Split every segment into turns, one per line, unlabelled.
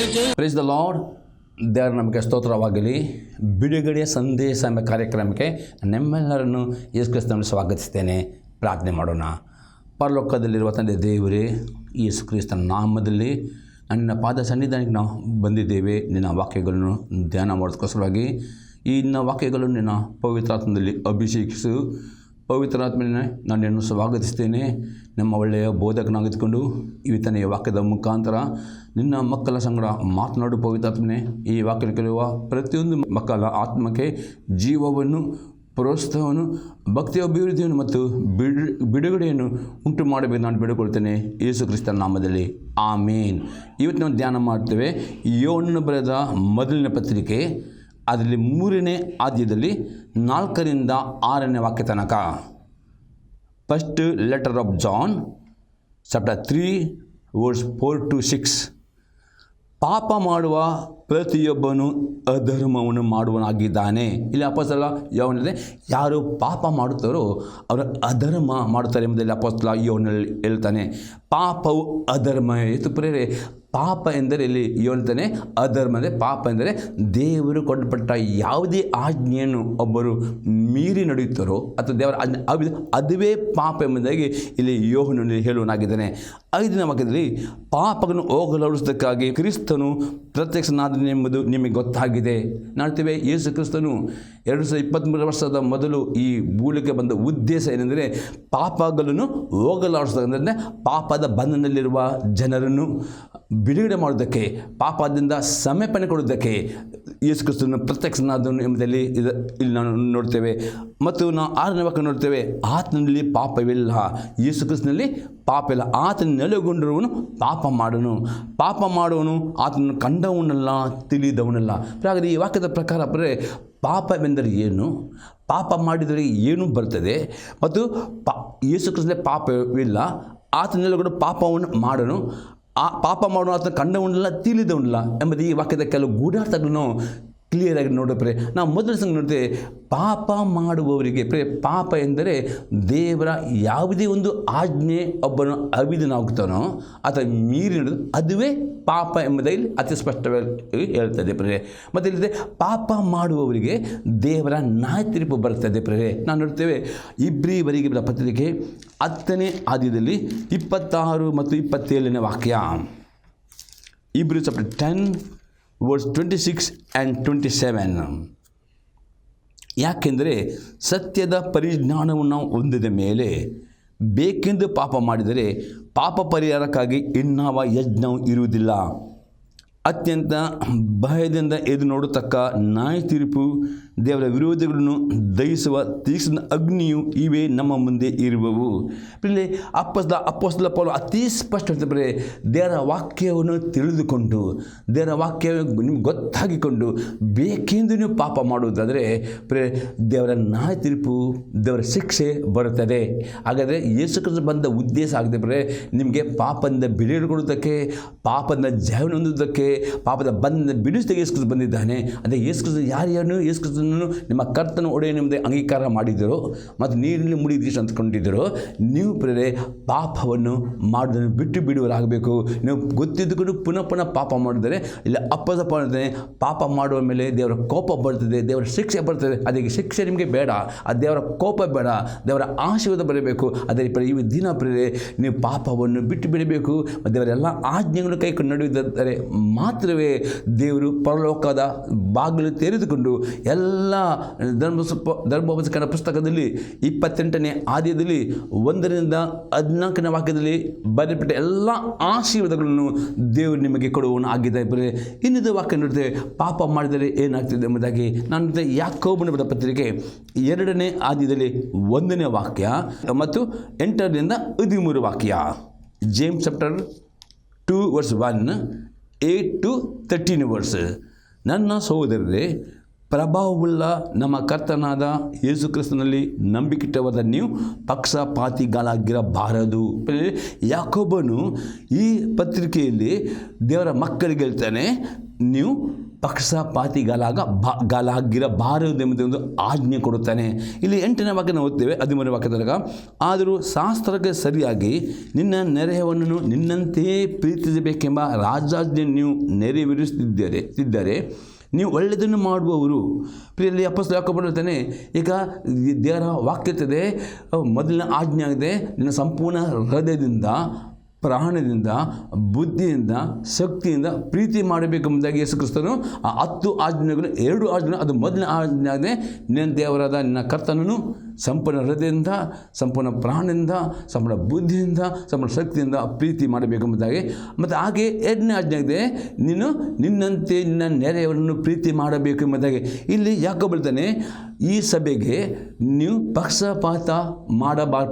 Praise the lord. ದೇವರ ನಮಗೆ ಸ್ತೋತ್ರವಾಗಲಿ. ಬಿಡುಗಡೆಯ ಸಂದೇಶ ಎಂಬ ಕಾರ್ಯಕ್ರಮಕ್ಕೆ ನಮ್ಮೆಲ್ಲರನ್ನು ಯೇಸು ಕ್ರಿಸ್ತನನ್ನು ಸ್ವಾಗತಿಸ್ತೇನೆ. ಪ್ರಾರ್ಥನೆ ಮಾಡೋಣ. ಪರಲೋಕದಲ್ಲಿರುವ ತಂದೆ ದೇವರೇ, ಯೇಸು ಕ್ರಿಸ್ತನ ನಾಮದಲ್ಲಿ ನನ್ನ ಪಾದ ಸನ್ನಿಧಾನಕ್ಕೆ ನಾವು ಬಂದಿದ್ದೇವೆ. ನಿನ್ನ ವಾಕ್ಯಗಳನ್ನು ಧ್ಯಾನ ಮಾಡೋದಕ್ಕೋಸ್ಕರವಾಗಿ ಈ ನಿನ್ನ ವಾಕ್ಯಗಳನ್ನು ನಿನ್ನ ಪವಿತ್ರಾತ್ಮದಲ್ಲಿ ಅಭಿಷೇಕಿಸು. ಪವಿತ್ರಾತ್ಮನೇ ನಾನು ನಿನ್ನನ್ನು ಸ್ವಾಗತಿಸ್ತೇನೆ. ನಮ್ಮ ಒಳ್ಳೆಯ ಬೋಧಕನಾಗಿದ್ದುಕೊಂಡು ಇವತ್ತನೇ ವಾಕ್ಯದ ಮುಖಾಂತರ ನಿನ್ನ ಮಕ್ಕಳ ಸಂಗಡ ಮಾತನಾಡು. ಪವಿತ್ರಾತ್ಮನೇ, ಈ ವಾಕ್ಯ ಕೇಳುವ ಪ್ರತಿಯೊಂದು ಮಕ್ಕಳ ಆತ್ಮಕ್ಕೆ ಜೀವವನ್ನು, ಪ್ರೋತ್ಸಾಹವನ್ನು, ಭಕ್ತಿಯ ಅಭಿವೃದ್ಧಿಯನ್ನು ಮತ್ತು ಬಿಡುಗಡೆಯನ್ನು ಉಂಟು ಮಾಡಬೇಕು ನಾನು ಬೇಡಿಕೊಳ್ತೇನೆ ಯೇಸು ಕ್ರಿಸ್ತನ ನಾಮದಲ್ಲಿ, ಆಮೇನ್. ಇವತ್ತು ನಾವು ಧ್ಯಾನ ಮಾಡ್ತೇವೆ ಯೋಹನನು ಬರೆದ ಮೊದಲನೇ ಪತ್ರಿಕೆ, ಅದರಲ್ಲಿ 3ನೇ ಅಧ್ಯಾಯದಲ್ಲಿ 4ರಿಂದ 6ನೇ ವಾಕ್ಯ ತನಕ. First letter of John chapter 3 verse 4 to 6. ಪಾಪ ಮಾಡುವ ಪ್ರತಿಯೊಬ್ಬನು ಅಧರ್ಮವನ್ನು ಮಾಡುವನಾಗಿದ್ದಾನೆ. ಇಲ್ಲಿ ಅಪೊಸ್ತಲ ಯೋಹನನಲ್ಲಿ ಯಾರು ಪಾಪ ಮಾಡುತ್ತಾರೋ ಅವರು ಅಧರ್ಮ ಮಾಡುತ್ತಾರೆ ಎಂಬುದರಲ್ಲಿ ಅಪೊಸ್ತಲ ಯೋಹನನಲ್ಲಿ ಹೇಳ್ತಾನೆ. ಪಾಪವು ಅಧರ್ಮ ಎಷ್ಟು ಪ್ರೇರೆ. ಪಾಪ ಎಂದರೆ ಇಲ್ಲಿ ಹೇಳ್ತಾನೆ ಅಧರ್ಮ ಅಂದರೆ ಪಾಪ ಎಂದರೆ ದೇವರು ಕೊಟ್ಟಪಟ್ಟ ಯಾವುದೇ ಆಜ್ಞೆಯನ್ನು ಒಬ್ಬರು ಮೀರಿ ನಡೆಯುತ್ತಾರೋ ಅಥವಾ ದೇವರ ಅದುವೇ ಪಾಪ ಎಂಬುದಾಗಿ ಇಲ್ಲಿ ಯೋಹನನಲ್ಲಿ ಹೇಳುವನಾಗಿದ್ದಾನೆ. 5ನೇ ವಾಕ್ಯದಲ್ಲಿ ಪಾಪಗಳನ್ನು ಹೋಗಲಾಡಿಸೋದಕ್ಕಾಗಿ ಕ್ರಿಸ್ತನು ಪ್ರತ್ಯಕ್ಷನಾದನು ಎಂಬುದು ನಿಮಗೆ ಗೊತ್ತಾಗಿದೆ. ನೋಡ್ತೇವೆ, ಯೇಸು ಕ್ರಿಸ್ತನು 2023 ವರ್ಷದ ಮೊದಲು ಈ ಭೂಲಕ್ಕೆ ಬಂದ ಉದ್ದೇಶ ಏನೆಂದರೆ ಪಾಪಗಳನ್ನು ಹೋಗಲಾಡಿಸೋದಂದರೆ ಪಾಪದ ಬಂಧನದಲ್ಲಿರುವ ಜನರನ್ನು ಬಿಡುಗಡೆ ಮಾಡೋದಕ್ಕೆ, ಪಾಪದಿಂದ ಸಮರ್ಪಣೆ ಕೊಡೋದಕ್ಕೆ ಯೇಸು ಕ್ರಿಸ್ತನು ಪ್ರತ್ಯಕ್ಷನಾದನು ಎಂಬುದರಲ್ಲಿ ಇಲ್ಲಿ ನಾವು ನೋಡ್ತೇವೆ. ಮತ್ತು ನಾವು 6ನೇ ವಾಕ್ಯ ನೋಡ್ತೇವೆ, ಆತನಲ್ಲಿ ಪಾಪವಿಲ್ಲ. ಯೇಸು ಕ್ರಿಸ್ತನಲ್ಲಿ ಪಾಪ ಇಲ್ಲ. ಆತನ ನೆಲೆಗೊಂಡಿರುವನು ಪಾಪ ಮಾಡುವನು ಆತನನ್ನು ಕಂಡವನಲ್ಲ, ತಿಳಿದವನಲ್ಲ. ಹಾಗಾದರೆ ಈ ವಾಕ್ಯದ ಪ್ರಕಾರ ಪಾಪವೆಂದರೆ ಏನು, ಪಾಪ ಮಾಡಿದರೆ ಏನು ಬರ್ತದೆ, ಮತ್ತು ಯೇಸು ಕ್ರಿಸ್ತನಲ್ಲಿ ಪಾಪವಿಲ್ಲ, ಆತನೆಲ್ಲರೂ ಪಾಪವನ್ನು ಮಾಡನು, ಆ ಪಾಪ ಮಾಡೋನು ಆತನ ಕಂಡವನಲ್ಲ, ತಿಳಿದವನಲ್ಲ ಎಂಬುದು ಈ ವಾಕ್ಯದ ಕೆಲವು ಗೂಢಾರ್ಥಗಳನ್ನು ಕ್ಲಿಯರಾಗಿ ನೋಡೋಪ್ರೆ. ನಾವು ಮೊದಲ ಸಂಗ ನೋಡ್ತೇವೆ, ಪಾಪ ಮಾಡುವವರಿಗೆ ಪಾಪ ಎಂದರೆ ದೇವರ ಯಾವುದೇ ಒಂದು ಆಜ್ಞೆ ಒಬ್ಬನು ಅವಿಧನಾಗುತ್ತಾನೋ ಅಥವಾ ಮೀರಿ ನಡೆದು ಅದುವೇ ಪಾಪ ಎಂಬುದಾಗಿ ಅತಿ ಸ್ಪಷ್ಟವಾಗಿ ಹೇಳ್ತದೆ ಪ್ರೇರೆ. ಮತ್ತು ಇಲ್ಲದೆ ಪಾಪ ಮಾಡುವವರಿಗೆ ದೇವರ ನ್ಯಾಯ ತೀರ್ಪು ಬರ್ತದೆ ಪ್ರೇರೆ. ನಾವು ನೋಡ್ತೇವೆ ಇಬ್ರಿಯವರಿಗೆ ಬರೆದ ಪತ್ರಿಕೆ 10ನೇ ಅಧ್ಯಾಯದಲ್ಲಿ 26 ಮತ್ತು 27ನೇ ವಾಕ್ಯ. ಇಬ್ರಿ ಚಾಪ್ಟರ್ 10 ವರ್ಸ್ 26 and 27. ಯಾಕೆಂದರೆ ಸತ್ಯದ ಪರಿಜ್ಞಾನವನ್ನು ನಾವು ಹೊಂದಿದ ಮೇಲೆ ಬೇಕೆಂದು ಪಾಪ ಮಾಡಿದರೆ ಪಾಪ ಪರಿಹಾರಕ್ಕಾಗಿ ಇನ್ನಾವ ಯಜ್ಞವು ಇರುವುದಿಲ್ಲ. ಅತ್ಯಂತ ಭಯದಿಂದ ಎದು ನೋಡತಕ್ಕ ನ್ಯಾಯ ತೀರ್ಪು, ದೇವರ ವಿರೋಧಿಗಳನ್ನು ದಹಿಸುವ ತೀಕ್ಷ್ಣ ಅಗ್ನಿಯು ಇವೇ ನಮ್ಮ ಮುಂದೆ ಇರುವವು. ಇಲ್ಲಿ ಅಪೊಸ್ತಲ ಪೌಲ ಅತಿ ಸ್ಪಷ್ಟ ಹೇಳ್ತಾರೆ, ದೇವರ ವಾಕ್ಯವನ್ನು ತಿಳಿದುಕೊಂಡು, ದೇವರ ವಾಕ್ಯ ನಿಮ್ಗೆ ಗೊತ್ತಾಗಿಕೊಂಡು ಬೇಕೆಂದು ನೀವು ಪಾಪ ಮಾಡುವುದಾದರೆ ದೇವರ ನ್ಯಾಯ ತೀರ್ಪು, ದೇವರ ಶಿಕ್ಷೆ ಬರುತ್ತದೆ. ಹಾಗಾದರೆ ಯೇಸು ಕ್ರಿಸ್ತ ಬಂದ ಉದ್ದೇಶ ಆಗಿದೆ ನಿಮಗೆ ಪಾಪದಿಂದ ಬಿಡುಗಡೆ ಕೊಡುವುದಕ್ಕೆ, ಪಾಪದಿಂದ ಜೀವನ ಹೊಂದುವುದಕ್ಕೆ, ಪಾಪದ ಬಂದ ಬಿಡಿಸಿದ ಯೇಸು ಕ್ರಿಸ್ತ ಬಂದಿದ್ದಾನೆ. ಅದೇ ಯೇಸು ಕ್ರಿಸ್ತ ಯಾರ್ಯಾರು ಯೇಸು ಕ್ರಿಸ್ತನನ್ನು ನಿಮ್ಮ ಕರ್ತನ ಒಡೆಯ ನಿಮ್ಮದೇ ಅಂಗೀಕಾರ ಮಾಡಿದ್ದರು ಮತ್ತು ನೀರಿನಲ್ಲಿ ಮುಡಿದೀಶ ಅಂದ್ಕೊಂಡಿದ್ದರು. ನೀವು ಪಾಪವನ್ನು ಮಾಡೋದನ್ನು ಬಿಟ್ಟು ಬಿಡುವರಾಗಬೇಕು. ನೀವು ಗೊತ್ತಿದ್ದುಕೊಂಡು ಪುನಃ ಪಾಪ ಮಾಡಿದರೆ ಇಲ್ಲ ಅಪ್ಪದಪ್ಪ ಪಾಪ ಮಾಡುವ ಮೇಲೆ ದೇವರ ಕೋಪ ಬರ್ತದೆ, ದೇವರ ಶಿಕ್ಷೆ ಬರ್ತದೆ. ಅದಕ್ಕೆ ಶಿಕ್ಷೆ ನಿಮಗೆ ಬೇಡ, ಆ ದೇವರ ಕೋಪ ಬೇಡ, ದೇವರ ಆಶೀರ್ವಾದ ಬರಬೇಕು. ಅದೇ ಈ ದಿನ ನೀವು ಪಾಪವನ್ನು ಬಿಟ್ಟು ಬಿಡಬೇಕು. ದೇವರೆಲ್ಲ ಆಜ್ಞೆಗಳನ್ನು ಕೈಕೊಂಡು ನಡೆಯುತ್ತಿದ್ದರೆ ಮಾತ್ರವೇ ದೇವರು ಪರಲೋಕದ ಬಾಗಿಲು ತೆರೆದುಕೊಂಡು ಎಲ್ಲ ಧರ್ಮೋಪದೇಶಕನ ಪುಸ್ತಕದಲ್ಲಿ 28ನೇ ಅಧ್ಯಾಯದಲ್ಲಿ 1ರಿಂದ 14ನೇ ವಾಕ್ಯದಲ್ಲಿ ಬರೆಯಲ್ಪಟ್ಟ ಎಲ್ಲ ಆಶೀರ್ವಾದಗಳನ್ನು ದೇವರು ನಿಮಗೆ ಕೊಡುವನು ಆಗಿದ್ದಾರೆ. ಇನ್ನಿದ ವಾಕ್ಯ ನೋಡ್ತೇವೆ, ಪಾಪ ಮಾಡಿದರೆ ಏನಾಗ್ತದೆ ಎಂಬುದಾಗಿ. ನಾನು ಯಾಕೋಬನ ಬರೆದ ಪತ್ರಿಕೆ 2ನೇ ಅಧ್ಯಾಯದಲ್ಲಿ 1ನೇ ವಾಕ್ಯ ಮತ್ತು 8ರಿಂದ 13 ವಾಕ್ಯ. James chapter 2 verse 1 8 to 13 verse. ನನ್ನ ಸಹೋದರರೇ, ಪ್ರಭಾವವುಳ್ಳ ನಮ್ಮ ಕರ್ತನಾದ ಯೇಸು ಕ್ರಿಸ್ತನಲ್ಲಿ ನಂಬಿಕೆಟ್ಟವಾದ ನೀವು ಪಕ್ಷಪಾತಿಗಳಾಗಿರಬಾರದು. ಯಾಕೋಬನು ಈ ಪತ್ರಿಕೆಯಲ್ಲಿ ದೇವರ ಮಕ್ಕಳಿಗೆ ಹೇಳ್ತಾನೆ, ನೀವು ಗಾಲಾಗಿರಬಾರದೆಂಬುದು ಒಂದು ಆಜ್ಞೆ ಕೊಡುತ್ತಾನೆ. ಇಲ್ಲಿ 8ನೇ ವಾಕ್ಯ ನಾವು ಓದ್ತೇವೆ. 13ನೇ ವಾಕ್ಯದಾಗ, ಆದರೂ ಶಾಸ್ತ್ರಕ್ಕೆ ಸರಿಯಾಗಿ ನಿನ್ನ ನೆರೆಯವನನ್ನು ನಿನ್ನಂತೆಯೇ ಪ್ರೀತಿಸಬೇಕೆಂಬ ರಾಜಾಜ್ಞೆ ನೀವು ನೆರವೇರಿಸುತ್ತಿದ್ದರೆ ನೀವು ಒಳ್ಳೆಯದನ್ನು ಮಾಡುವವರು. ಪ್ರಿಯಲ್ಲಿ ಅಪೊಸ್ತಲ ಯಾಕೋಬ ಹೇಳ್ತಾನೆ, ಈಗ ದೇವರ ವಾಕ್ಯತ್ತದೆ ಮೊದಲನೇ ಆಜ್ಞೆ ಆಗಿದೆ, ನಿನ್ನ ಸಂಪೂರ್ಣ ಹೃದಯದಿಂದ, ಪ್ರಾಣದಿಂದ, ಬುದ್ಧಿಯಿಂದ, ಶಕ್ತಿಯಿಂದ ಪ್ರೀತಿ ಮಾಡಬೇಕೆಂಬುದಾಗಿ ಯೇಸು ಕ್ರಿಸ್ತನು ಆ 10 ಆಜ್ಞೆಗಳು 2 ಆಜ್ಞೆ, ಅದು ಮೊದಲನೇ ಆಜ್ಞೆ ಆಗಿದೆ, ನಿನ್ನ ದೇವರಾದ ನಿನ್ನ ಕರ್ತನನ್ನು ಸಂಪೂರ್ಣ ಹೃದಯದಿಂದ, ಸಂಪೂರ್ಣ ಪ್ರಾಣದಿಂದ, ಸಂಪೂರ್ಣ ಬುದ್ಧಿಯಿಂದ, ಸಂಪೂರ್ಣ ಶಕ್ತಿಯಿಂದ ಪ್ರೀತಿ ಮಾಡಬೇಕೆಂಬುದಾಗಿ. ಮತ್ತು ಹಾಗೆ 2ನೇ ಆಜ್ಞೆ ಇದೆ, ನೀನು ನಿನ್ನಂತೆ ನಿನ್ನ ನೆರೆಯವರನ್ನು ಪ್ರೀತಿ ಮಾಡಬೇಕು ಎಂಬುದಾಗಿ. ಇಲ್ಲಿ ಯಾಕೋಬ ಹೇಳ್ತಾನೆ, ಈ ಸಭೆಗೆ ನೀವು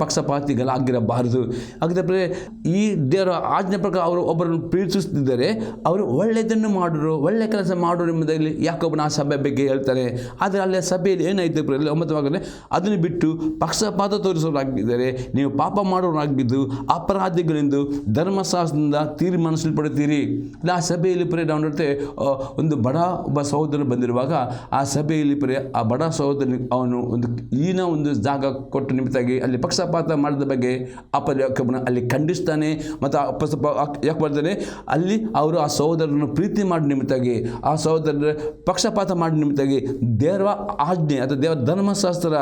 ಪಕ್ಷಪಾತಿಗಳಾಗಿರಬಾರದು. ಹಾಗಿದ್ದರೆ ಈ ದೇವರ ಆಜ್ಞೆ ಪ್ರಕಾರ ಅವರು ಒಬ್ಬರನ್ನು ಪ್ರೀತಿಸುತ್ತಿದ್ದರೆ ಅವರು ಒಳ್ಳೆಯದನ್ನು ಮಾಡೋರು, ಒಳ್ಳೆಯ ಕೆಲಸ ಮಾಡೋರು ಎಂಬುದಾಗಿ ಯಾಕೋಬನ ಆ ಸಭೆ ಬಗ್ಗೆ ಹೇಳ್ತಾರೆ. ಆದರೆ ಅಲ್ಲಿ ಸಭೆಯಲ್ಲಿ ಏನಾಯಿತು? 9ನೇ ಅದನ್ನು ಬಿಟ್ಟು ಪಕ್ಷಪಾತ ತೋರಿಸೋರಾಗಿದ್ದರೆ ನೀವು ಪಾಪ ಮಾಡೋರಾಗಿದ್ದು ಅಪರಾಧಿಗಳೆಂದು ಧರ್ಮಶಾಸ್ತ್ರದಿಂದ ತೀರ್ಮಾನಿಸಲ್ಪಡುತ್ತೀರಿ. ಆ ಸಭೆಯಲ್ಲಿ ನಾವು ನೋಡ್ತೇವೆ, ಒಂದು ಒಬ್ಬ ಸಹೋದರನು ಬಂದಿರುವಾಗ ಆ ಸಭೆಯಲ್ಲಿ ಆ ಬಡ ಸಹೋದರನಿಗೆ ಅವನು ಒಂದು ಜಾಗ ಕೊಟ್ಟ ನಿಮಿತ್ತಾಗಿ ಅಲ್ಲಿ ಪಕ್ಷಪಾತ ಮಾಡಿದ ಬಗ್ಗೆ ಯಾಕೋಬನ ಅಲ್ಲಿ ಖಂಡಿಸ್ತಾನೆ. ಮತ್ತು ಯಾಕೆ ಬರ್ತಾನೆ, ಅಲ್ಲಿ ಅವರು ಆ ಸಹೋದರನ್ನು ಪ್ರೀತಿ ಮಾಡಿ ನಿಮಿತ್ತಾಗಿ, ಆ ಸಹೋದರರ ಪಕ್ಷಪಾತ ಮಾಡಿ ನಿಮಿತ್ತಾಗಿ ದೇವರ ಆಜ್ಞೆ ಅಥವಾ ದೇವರ ಧರ್ಮಶಾಸ್ತ್ರ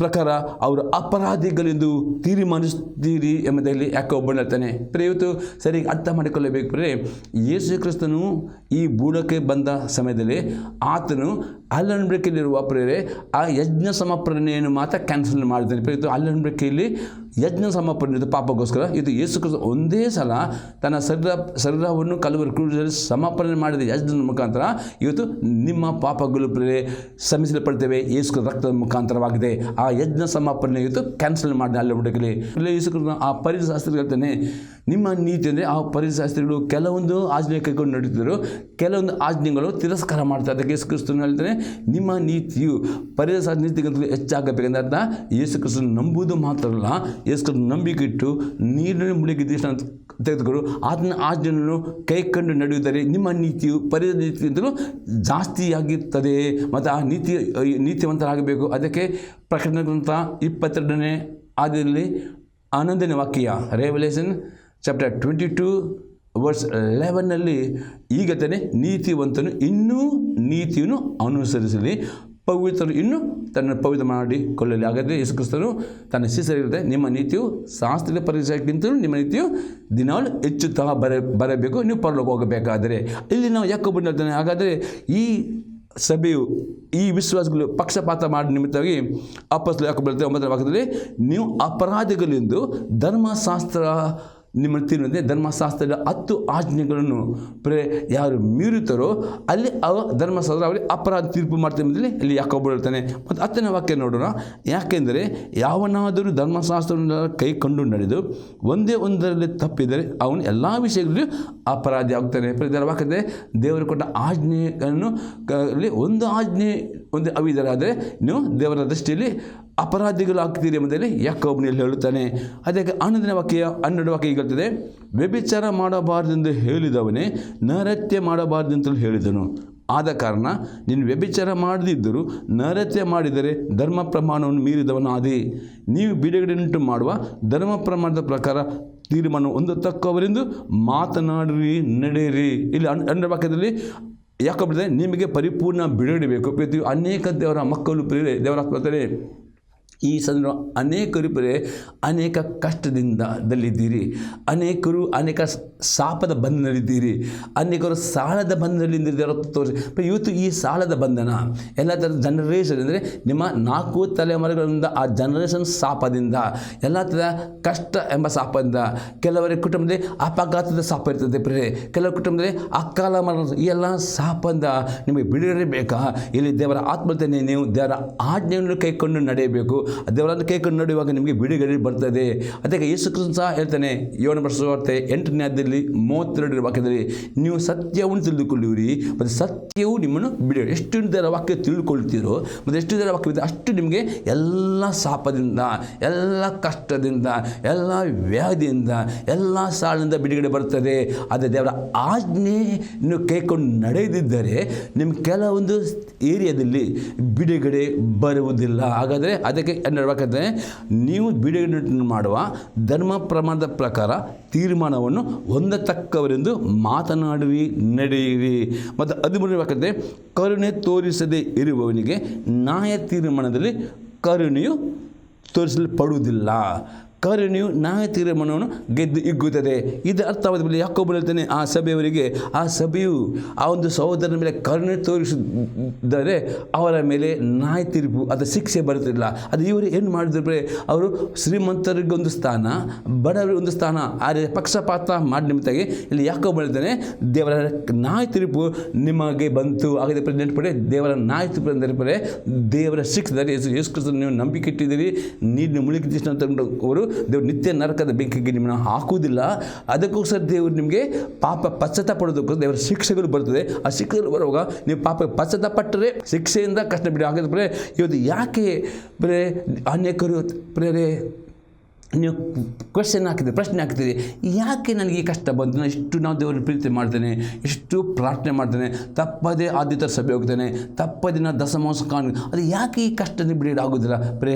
ಪ್ರಕಾರ ಅವರು ಅಪರಾಧಿಗಳೆಂದು ತೀರ್ಮಾನಿಸ್ತೀರಿ ಎಂಬುದಾಗಿ ಯಾಕೋಬ ಹೇಳ್ತಾನೆ. ಇವತ್ತು ಸರಿಯಾಗಿ ಅರ್ಥ ಮಾಡಿಕೊಳ್ಳಬೇಕು. ಯೇಸು ಕ್ರಿಸ್ತನು ಈ ಬೂಡಕ್ಕೆ ಬಂದ ಸಮಯದಲ್ಲಿ ಆತನು ಅಲ್ಲನ್ಬ್ರಿಕೆಯಲ್ಲಿರುವ ಆ ಯಜ್ಞ ಸಮರ್ಪಣೆಯನ್ನು ಮಾತ್ರ ಕ್ಯಾನ್ಸಲ್ ಮಾಡಿದ್ದಾನೆ. ಇವತ್ತು ಅಲ್ಲನ್ಬ್ರಿಕೆಯಲ್ಲಿ ಯಜ್ಞ ಸಮರ್ಪಣೆ ಪಾಪಗೋಸ್ಕರ ಇದು ಯೇಸು ಕ್ರಿಸ್ತ ಒಂದೇ ಸಲ ತನ್ನ ಶರೀರವನ್ನು ಕಲವರಿ ಕ್ರೂಜಲ್ಲಿ ಸಮರ್ಪಣೆ ಮಾಡಿದ ಯಜ್ಞದ ಮುಖಾಂತರ ಇವತ್ತು ನಿಮ್ಮ ಪಾಪಗಳು ಶ್ರಮಿಸಲ್ಪಡ್ತೇವೆ ಯೇಸು ರಕ್ತದ ಮುಖಾಂತರವಾಗಿದೆ. ಆ ಯಜ್ಞ ಸಮರ್ಪಣೆ ಇವತ್ತು ಕ್ಯಾನ್ಸಲ್ ಮಾಡಿದ ಅಲ್ಲನ್ಬ್ರಿಕೆಯಲ್ಲಿ. ಯೇಸು ಕ್ರಿಸ್ತ ಆ ಪರಿಶಾಸ್ತ್ರಿಗಳು ಹೇಳ್ತಾನೆ, ನಿಮ್ಮ ನೀತಿ ಅಂದರೆ ಆ ಪರಿಶಾಸ್ತ್ರಿಗಳು ಕೆಲವೊಂದು ಆಜ್ಞೆ ಕೈಕೊಂಡು ನಡೀತಿದ್ರು, ಕೆಲವೊಂದು ಆಜ್ಞೆಗಳು ತಿರಸ್ಕಾರ ಮಾಡ್ತಾರೆ. ಅದಕ್ಕೆ ಯೇಸು ಕ್ರಿಸ್ತನು ಹೇಳ್ತಾನೆ, ನಿಮ್ಮ ನೀತಿಯು ಪರಿಶಾಸ್ತ್ರ ನೀತಿಗಿಂತಲೂ ಹೆಚ್ಚಾಗಬೇಕಂದ್ರೆ ಅರ್ಥ ಯೇಸು ಕ್ರಿಸ್ತನ ನಂಬುವುದು ಮಾತ್ರ ಅಲ್ಲ, ಯೇಸು ಕ್ರಿಸ್ತನ ನಂಬಿಕೆ ಇಟ್ಟು ನೀರಿನ ಮುಳುಗಿ ದೇಶ ತೆಗೆದುಕೊಂಡು ಆತನ ಆಜ್ಞೆಯನ್ನು ಕೈಕೊಂಡು ನಡೆಯುವುದರೆ ನಿಮ್ಮ ನೀತಿಯು ಪರಿಶಾಸ್ತ್ರ ನೀತಿಗಿಂತಲೂ ಜಾಸ್ತಿಯಾಗಿರ್ತದೆ. ಮತ್ತು ಆ ನೀತಿವಂತರಾಗಬೇಕು. ಅದಕ್ಕೆ ಪ್ರಕಟಣೆ ಗ್ರಂಥ 22ನೇ ಆದಿಯಲ್ಲಿ 11ನೇ ವಾಕ್ಯ, ರೆವಲ್ಯೂಷನ್ ಚಾಪ್ಟರ್ 22:11 ಈಗ ತಾನೆ ನೀತಿವಂತನು ಇನ್ನೂ ನೀತಿಯನ್ನು ಅನುಸರಿಸಲಿ, ಪವಿತ್ರರು ಇನ್ನೂ ತನ್ನ ಪವಿತ್ರ ಮಾಡಿಕೊಳ್ಳಲಿ. ಹಾಗಾದರೆ ಯೇಸು ಕ್ರಿಸ್ತನು ತನ್ನ ಶಿಷ್ಯರಿರುತ್ತೆ, ನಿಮ್ಮ ನೀತಿಯು ಶಾಸ್ತ್ರೀಯ ಪರಿಚಯಕ್ಕಿಂತಲೂ ನಿಮ್ಮ ನೀತಿಯು ದಿನಾಲು ಹೆಚ್ಚುತ್ತಾ ಬರಬೇಕು, ನೀವು ಪರಲೋಕ ಹೋಗಬೇಕಾದರೆ. ಇಲ್ಲಿ ನಾವು ಯಾಕೋಬ ಹೇಳ್ತಾನೆ, ಹಾಗಾದರೆ ಈ ಸಭೆಯು ಈ ವಿಶ್ವಾಸಗಳು ಪಕ್ಷಪಾತ ಮಾಡಿ ನಿಮಿತ್ತವಾಗಿ ಅಪೊಸ್ತಲ ಯಾಕೋಬ ಹೇಳ್ತಾರೆ 9ನೇ ವಾಕ್ಯದಲ್ಲಿ, ನೀವು ಅಪರಾಧಿಗಳೆಂದು ಧರ್ಮಶಾಸ್ತ್ರ ನಿಮ್ಮ ತೀರ್ಮಾನ ಧರ್ಮಶಾಸ್ತ್ರದ 10 ಆಜ್ಞೆಗಳನ್ನು ಯಾರು ಮೀರುತ್ತಾರೋ ಅಲ್ಲಿ ಧರ್ಮಶಾಸ್ತ್ರ ಅವರಿಗೆ ಅಪರಾಧ ತೀರ್ಪು ಮಾಡ್ತಾರೆ ಎಂಬುದರಲ್ಲಿ ಇಲ್ಲಿ ಯಾಕೋಬ ಹೇಳ್ತಾನೆ. ಮತ್ತು 10ನೇ ವಾಕ್ಯ ನೋಡೋಣ. ಯಾಕೆಂದರೆ ಯಾವನಾದರೂ ಧರ್ಮಶಾಸ್ತ್ರವನ್ನು ಕೈಕೊಂಡು ನಡೆದು ಒಂದೇ ಒಂದರಲ್ಲಿ ತಪ್ಪಿದರೆ ಅವನು ಎಲ್ಲ ವಿಷಯಗಳಲ್ಲೂ ಅಪರಾಧಿ ಆಗ್ತಾನೆ. ಇದರ ವಾಕ್ಯದ ದೇವರು ಕೊಟ್ಟ ಆಜ್ಞೆಯನ್ನು ಒಂದು ಆಜ್ಞೆ ಒಂದು ಅವಿಧರಾದರೆ ನೀವು ದೇವರ ದೃಷ್ಟಿಯಲ್ಲಿ ಅಪರಾಧಿಗಳಾಗ್ತೀರಿ ಎಂಬುದರಲ್ಲಿ ಯಾಕೋಬನಲ್ಲಿ ಹೇಳುತ್ತಾನೆ. ಅದಕ್ಕೆ 11ನೇ ವಾಕ್ಯ ಹೇಳ್ತದೆ, ವ್ಯಭಿಚಾರ ಮಾಡಬಾರದೆಂದು ಹೇಳಿದವನೇ ನರತ್ಯ ಮಾಡಬಾರದೆಂತಲೂ ಹೇಳಿದನು. ಆದ ಕಾರಣ ನೀನು ವ್ಯಭಿಚಾರ ಮಾಡದಿದ್ದರೂ ನರತ್ಯ ಮಾಡಿದರೆ ಧರ್ಮ ಪ್ರಮಾಣವನ್ನು ಮೀರಿದವನಾದಿ. ನೀವು ಬಿಡುಗಡೆಯುಂಟು ಮಾಡುವ ಧರ್ಮ ಪ್ರಮಾಣದ ಪ್ರಕಾರ ತೀರ್ಮಾನ ಹೊಂದತಕ್ಕವರೆಂದು ಮಾತನಾಡಿರಿ, ನಡೆಯಿರಿ. ಇಲ್ಲಿ 12ನೇ ವಾಕ್ಯದಲ್ಲಿ ಯಾಕೋಬ ನಿಮಗೆ ಪರಿಪೂರ್ಣ ಬಿಡುಗಡೆ ಬೇಕು. ಅನೇಕ ದೇವರ ಮಕ್ಕಳು ದೇವರ ಬರ್ತಾರೆ, ಈ ಸಂದರ್ಭ ಅನೇಕರು ಅನೇಕ ಕಷ್ಟದಿಂದಲ್ಲಿದ್ದೀರಿ, ಅನೇಕರು ಅನೇಕ ಶಾಪದ ಬಂಧನಲ್ಲಿದ್ದೀರಿ, ಅನೇಕರು ಸಾಲದ ಬಂಧನದಲ್ಲಿದ್ದಾರೆ ತೋರಿಸಿ. ಇವತ್ತು ಈ ಸಾಲದ ಬಂಧನ ಎಲ್ಲ ಥರದ ಜನರೇಷನ್ ಅಂದರೆ ನಿಮ್ಮ 4 ತಲೆಮಾರುಗಳಿಂದ ಆ ಜನರೇಷನ್ ಶಾಪದಿಂದ, ಎಲ್ಲ ಥರದ ಕಷ್ಟ ಎಂಬ ಶಾಪದಿಂದ, ಕೆಲವರ ಕುಟುಂಬದಲ್ಲಿ ಅಪಘಾತದ ಶಾಪ ಇರ್ತದೆ, ಕೆಲವರ ಕುಟುಂಬದಲ್ಲಿ ಅಕಾಲ ಮರಣ, ಈ ಎಲ್ಲ ಶಾಪದಿಂದ ನಿಮಗೆ ಬಿಡುಗಡೆ ಬೇಕಾ? ಇಲ್ಲಿ ದೇವರ ಆತ್ಮತನೇ ನೀವು ದೇವರ ಆಜ್ಞೆಯನ್ನು ಕೈಕೊಂಡು ನಡೆಯಬೇಕು. ದೇವರನ್ನು ಕೈಕೊಂಡು ನಡೆಯುವಾಗ ನಿಮಗೆ ಬಿಡುಗಡೆ ಬರ್ತದೆ. ಅದಕ್ಕೆ ಯೇಸು ಕ್ರಿಸ್ತನು ಸಹ ಹೇಳ್ತಾನೆ, ಯೋಹನ ಬರೆದ ಸುವಾರ್ತೆ 8ನೇ ಅಧ್ಯಾಯದಲ್ಲಿ 32ನೇ ವಾಕ್ಯದಲ್ಲಿ, ನೀವು ಸತ್ಯವನ್ನು ತಿಳಿದುಕೊಳ್ಳುವಿರಿ ಮತ್ತು ಸತ್ಯವು ನಿಮ್ಮನ್ನು ಬಿಡುಗಡೆ. ಎಷ್ಟು ದೇವರ ವಾಕ್ಯ ತಿಳ್ಕೊಳ್ತೀರೋ ಮತ್ತು ಎಷ್ಟು ದೇವರ ವಾಕ್ಯವಿದೆ ಅಷ್ಟು ನಿಮಗೆ ಎಲ್ಲ ಶಾಪದಿಂದ, ಎಲ್ಲ ಕಷ್ಟದಿಂದ, ಎಲ್ಲ ವ್ಯಾಧಿಯಿಂದ, ಎಲ್ಲ ಸಾಲಿನಿಂದ ಬಿಡುಗಡೆ ಬರ್ತದೆ. ಅದೇ ದೇವರ ಆಜ್ಞೆಯನ್ನು ಕೈಕೊಂಡು ನಡೆಯದಿದ್ದರೆ ನಿಮ್ಗೆ ಕೆಲವೊಂದು ಏರಿಯಾದಲ್ಲಿ ಬಿಡುಗಡೆ ಬರುವುದಿಲ್ಲ. ಹಾಗಾದರೆ ಅದಕ್ಕೆ ನಡಬೇಕಾದ್ರೆ ನೀವು ಬಿಡುಗಡೆ ಮಾಡುವ ಧರ್ಮ ಪ್ರಮಾಣದ ಪ್ರಕಾರ ತೀರ್ಮಾನವನ್ನು ಹೊಂದತಕ್ಕವರೆಂದು ಮಾತನಾಡುವಿ, ನಡೆಯಿರಿ. ಮತ್ತು 13ನೇ ವಾಕ್ಯದಲ್ಲಿ, ಕರುಣೆ ತೋರಿಸದೇ ಇರುವವನಿಗೆ ನ್ಯಾಯ ತೀರ್ಮಾನದಲ್ಲಿ ಕರುಣೆಯು ತೋರಿಸಲ್ಪಡುವುದಿಲ್ಲ. ಕರುಣೆಯು ನ್ಯಾಯ ತೀರ್ಮಾನವನ್ನು ಗೆದ್ದು ಹಿಗ್ಗುತ್ತದೆ. ಇದು ಅರ್ಥವಾದ ಮೇಲೆ ಯಾಕೋಬನು ಹೇಳ್ತಾನೆ ಆ ಸಭೆಯವರಿಗೆ, ಆ ಸಭೆಯು ಆ ಒಂದು ಸಹೋದರನ ಮೇಲೆ ಕರುಣೆ ತೋರಿಸಿದರೆ ಅವರ ಮೇಲೆ ನ್ಯಾಯ ತೀರ್ಪು ಅಥವಾ ಶಿಕ್ಷೆ ಬರುತ್ತಿಲ್ಲ. ಅದು ಇವರು ಏನು ಮಾಡಿದ್ರೆ, ಅವರು ಶ್ರೀಮಂತರಿಗೆ ಒಂದು ಸ್ಥಾನ, ಬಡವರಿಗೆ ಒಂದು ಸ್ಥಾನ, ಆದರೆ ಪಕ್ಷಪಾತ ಮಾಡಿ ನಿಮಿತ್ತಾಗಿ ಇಲ್ಲಿ ಯಾಕೋಬನು ಹೇಳ್ತಾನೆ, ದೇವರ ನ್ಯಾಯ ತೀರ್ಪು ನಿಮಗೆ ಬಂತು. ಹಾಗಾದರೆ ನೆನಪಡೆ, ದೇವರ ನ್ಯಾಯ ತೀರ್ಪು ಅಂದರೆ ದೇವರ ಶಿಕ್ಷೆ. ಯೇಸು ಕ್ರಿಸ್ತನ ನೀವು ನಂಬಿಕೆ ಇಟ್ಟಿದ್ದೀರಿ, ನೀನು ಮುಳುಗಿದ ಅವರು ದೇವರು ನಿತ್ಯ ನರಕದ ಬೆಂಕಿಗೆ ನಿಮ್ಮನ್ನು ಹಾಕುವುದಿಲ್ಲ. ಅದಕ್ಕೋಸ್ಕರ ದೇವರು ನಿಮಗೆ ಪಾಪ ಪಶ್ಚಾತ್ತಾಪಡೋದಕ್ಕೋಸ್ಕರ ದೇವರ ಶಿಕ್ಷೆಗಳು ಬರ್ತದೆ. ಆ ಶಿಕ್ಷೆಗಳು ಬರುವಾಗ ನೀವು ಪಾಪ ಪಶ್ಚಾತ್ತಾಪಟ್ಟರೆ ಶಿಕ್ಷೆಯಿಂದ ಕಷ್ಟ ಬಿಡಿ. ಹಾಗಾದರೆ ಇವತ್ತು ಯಾಕೆ ಬರೇ ಅನೇಕರು ಬರೇ ನೀವು ಪ್ರಶ್ನೆ ಹಾಕ್ತೀರಿ, ಯಾಕೆ ನನಗೆ ಈ ಕಷ್ಟ ಬಂತು? ನಾನು ಇಷ್ಟು ನಾವು ದೇವರನ್ನು ಪ್ರೀತಿ ಮಾಡ್ತೇನೆ, ಇಷ್ಟು ಪ್ರಾರ್ಥನೆ ಮಾಡ್ತೇನೆ, ತಪ್ಪದೇ ಆದಿತ್ಯ ಸಭೆ ಹೋಗ್ತೇನೆ, ತಪ್ಪದೇ ನಾನು ದಶಮಾಂಶ ಕಾಣು, ಅದು ಯಾಕೆ ಈ ಕಷ್ಟದಿಂದ ಬಿಡುಗಡೆ ಆಗೋದಿಲ್ಲ?